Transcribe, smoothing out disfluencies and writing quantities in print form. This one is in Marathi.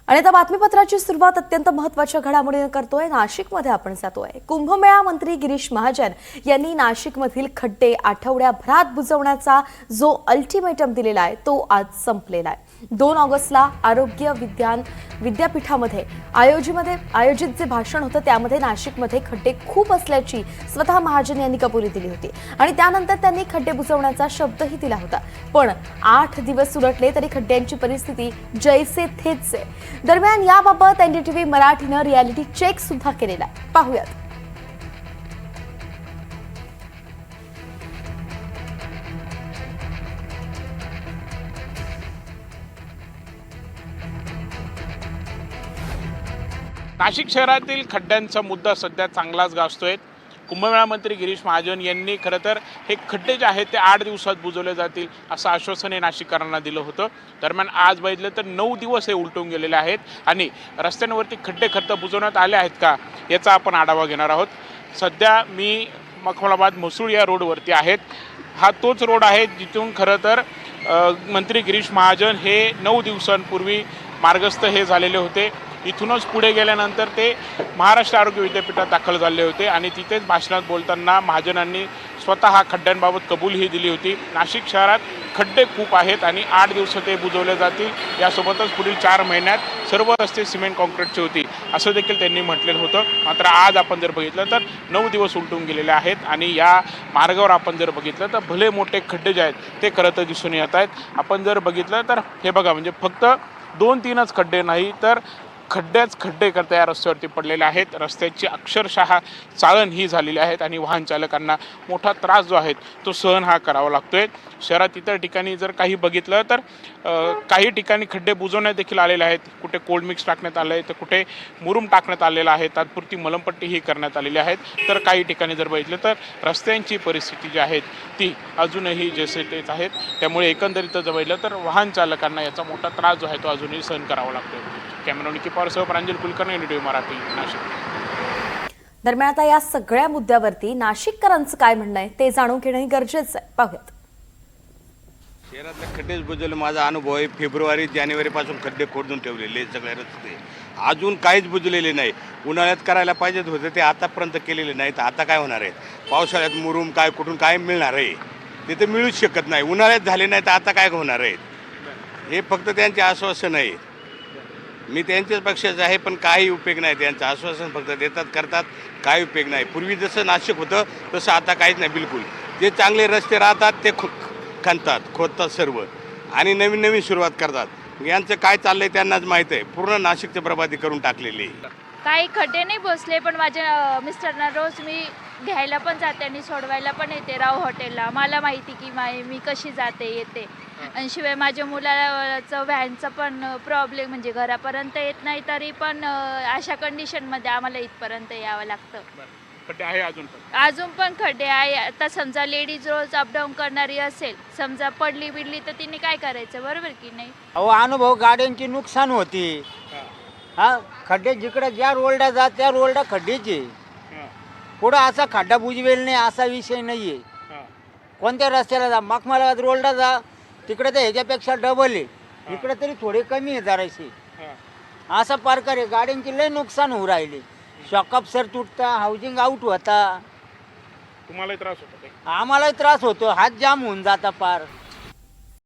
आणि आता बातमीपत्राची सुरुवात अत्यंत महत्त्वाच्या घडामोडीने करतोय। नाशिकमध्ये आपण जातोय। कुंभमेळा मंत्री गिरीश महाजन यांनी नाशिकमधील खड्डे आठवड्याभरात बुजवण्याचा जो अल्टिमेटम दिलेला आहे तो आज संपलेला आहे। 2 ऑगस्टला आरोग्य विज्ञान विद्यापीठामध्ये आयोजित जे भाषण होतं त्यामध्ये नाशिकमध्ये खड्डे खूप असल्याची स्वतः महाजन यांनी कबुली दिली होती आणि त्यानंतर त्यांनी खड्डे बुजवण्याचा शब्दही दिला होता। पण 8 दिवस उलटले तरी खड्ड्यांची परिस्थिती जैसे थेच आहे। दरम्यान याबाबत एनडीटीव्ही मराठीनं रियालिटी चेक सुद्धा केलेला आहे। पाहूयात। नाशिक शहरातील खड्ड्यांचा मुद्दा सध्या चांगलाच गाजतोय। कुंभमेळा मंत्री गिरीश महाजन यांनी खरं तर हे खड्डे जे आहेत ते 8 दिवसात बुजवले जातील असं आश्वासन हे नाशिककरांना दिलं होतं। दरम्यान आज बघितलं तर 9 दिवस हे उलटून गेलेले आहेत आणि रस्त्यांवरती खड्डे खरं बुजवण्यात आले आहेत का याचा आपण आढावा घेणार आहोत। सध्या मी मखमलाबाद म्हसरूळ या रोडवरती आहेत। हा तोच रोड आहे जिथून खरं तर मंत्री गिरीश महाजन हे 9 दिवसांपूर्वी मार्गस्थ हे झालेले होते। इथूनच पुढे गेल्यानंतर ते महाराष्ट्र आरोग्य विद्यापीठात दाखल झाले होते आणि तिथेच भाषणात बोलताना महाजनांनी स्वतः खड्ड्यांबाबत कबुलीही दिली होती। नाशिक शहरात खड्डे खूप आहेत आणि 8 दिवस ते बुजवले जातील। यासोबतच पुढील 4 महिन्यात सर्व रस्ते सिमेंट कॉन्क्रीटचे होतील असं देखील त्यांनी म्हटलेलं होतं। मात्र आज आपण जर बघितलं तर 9 दिवस उलटून गेलेले आहेत आणि या मार्गावर आपण जर बघितलं तर भले मोठे खड्डे जे आहेत ते खरं तर दिसून येत आहेत। आपण जर बघितलं तर हे बघा, म्हणजे फक्त 2-3च खड्डे नाही तर खड्डेच खड्डे करता या रस्त्यावरती पडलेले आहेत। रस्त्याची अक्षरशः चाळण ही झालेली आहेत आणि वाहन चालकांना मोठा त्रास जो आहे तो सहन हा करावा लागतोय। शहरात इतर ठिकाणी जर काही बघितलं तर काही ठिकाणी खड्डे बुजवण्यात देखील आलेले आहेत। कुठे कोल्ड मिक्स टाकण्यात आलं आहे तर कुठे मुरुम टाकण्यात आलेला आहे, तात्पुरती मलमपट्टी ही करण्यात आलेली आहेत। तर काही ठिकाणी जर बघितलं तर रस्त्यांची परिस्थिती जी आहे ती अजूनही जसे तेच आहेत। त्यामुळे एकंदरीत जर बघितलं तर वाहन चालकांना याचा मोठा त्रास जो आहे तो अजूनही सहन करावा लागतोय। कॅमेरामॅन किपारसह प्रांजल कुलकर्णी, एनडीटीव्ही मराठी, नाशिक। दरम्यान आता या सगळ्या मुद्द्यावरती नाशिककरांचं काय म्हणणं आहे ते जाणून घेणं गरजेचं आहे। पाहूयात। शहरातले खड्डेच बुजवले माझा अनुभव आहे। फेब्रुवारी-जानेवारीपासून खड्डे खोदून ठेवलेले सगळे रस्ते, अजून काहीच बुजलेले नाही। उन्हाळ्यात करायला पाहिजेत होते ते आतापर्यंत केलेले नाहीत। आता काय होणार आहे? पावसाळ्यात मुरुम काय कुठून काय मिळणार आहे? ते तर मिळूच शकत नाही। उन्हाळ्यात झाले नाही तर आता काय होणार आहे? हे फक्त त्यांचे आश्वासन आहे। मी त्यांच्याच पक्षाचं आहे पण काही उपयोग नाही। त्यांचं आश्वासन फक्त देतात करतात, काही उपयोग नाही। पूर्वी जसं नाशिक होतं तसं आता काहीच नाही बिलकुल। जे चांगले रस्ते राहतात ते खणतात, खोदतात सर्व आणि नवीन नवीन सुरुवात करतात। यांचं काय चाललंय त्यांनाच माहीत आहे। पूर्ण नाशिकची बरबादी करून टाकलेली। काही खड्डे नाही बसले पण माझ्या मिस्टरना रोज मी घ्यायला पण जाते आणि सोडवायला पण येते राव हॉटेलला। मला माहिती की मी कशी जाते येते आणि शिवाय माझ्या मुलाचं व्हॅनचं पण प्रॉब्लेम, म्हणजे घरापर्यंत येत नाही तरी पण अशा कंडिशनमध्ये आम्हाला इथपर्यंत यावं लागतं। खड्डे आहे अजून पण खड्डे आहे। आता समजा लेडीज रोज अपडाऊन करणारी असेल, समजा पडली बिडली तर तिने काय करायचं, बरोबर की नाही? अहो अनुभव गाड्यांची नुकसान होती। हा खड्डे जिकडे ज्या रोडला जात त्या रोडला खड्डेचे, पुढं असा खड्डा बुजवेल नाही असा विषय नाही आहे। कोणत्या रस्त्याला जा, मखमलाबाद रोडला जा तिकडे तर ह्याच्यापेक्षा डबल आहे, इकडे तरी थोडे कमी आहे जराशी। असा प्रकार आहे, गाड्यांची लय नुकसान होऊ राहिले। शॉकअप सर तुटता, हाऊसिंग आउट होता, तुम्हाला त्रास होतो? आम्हालाही त्रास होतो, हात जाम होऊन जाता पार।